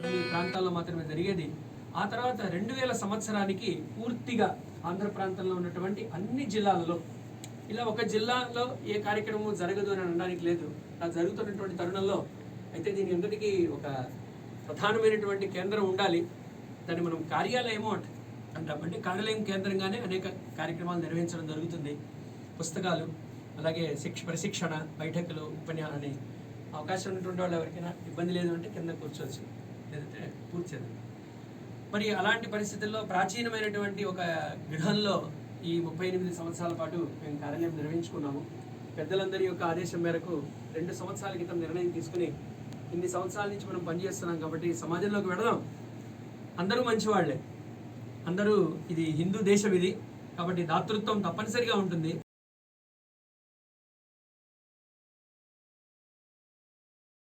కొన్ని ప్రాంతాల్లో మాత్రమే జరిగేది. ఆ తర్వాత 2000 సంవత్సరానికి పూర్తిగా ఆంధ్ర ప్రాంతంలో ఉన్నటువంటి అన్ని జిల్లాలలో, ఇలా ఒక జిల్లాలో ఏ కార్యక్రమం జరగదు అని అనడానికి లేదు, అలా జరుగుతున్నటువంటి తరుణంలో అయితే దీని అందరికీ ఒక ప్రధానమైనటువంటి కేంద్రం ఉండాలి. దాన్ని మనం కార్యాలయము అంటాం. అంటే కార్యాలయం కేంద్రంగానే అనేక కార్యక్రమాలు నిర్వహించడం జరుగుతుంది. పుస్తకాలు, అలాగే ప్రశిక్షణ, బైఠకులు, ఉపన్యాసాన్ని అవకాశం ఉన్నటువంటి వాళ్ళు ఎవరికైనా ఇబ్బంది లేదు అంటే కింద కూర్చోవచ్చు, లేదంటే కూర్చోదు. మరి అలాంటి పరిస్థితుల్లో ప్రాచీనమైనటువంటి ఒక గృహంలో ఈ 38 సంవత్సరాల పాటు మేము కార్యాలయం నిర్వహించుకున్నాము. పెద్దలందరి యొక్క ఆదేశం మేరకు 2 సంవత్సరాల క్రితం నిర్ణయం తీసుకుని ఇన్ని సంవత్సరాల నుంచి మనం పనిచేస్తున్నాం కాబట్టి సమాజంలోకి వెళదాం. అందరూ మంచివాళ్లే, అందరూ ఇది హిందూ దేశం ఇది కాబట్టి దాతృత్వం తప్పనిసరిగా ఉంటుంది.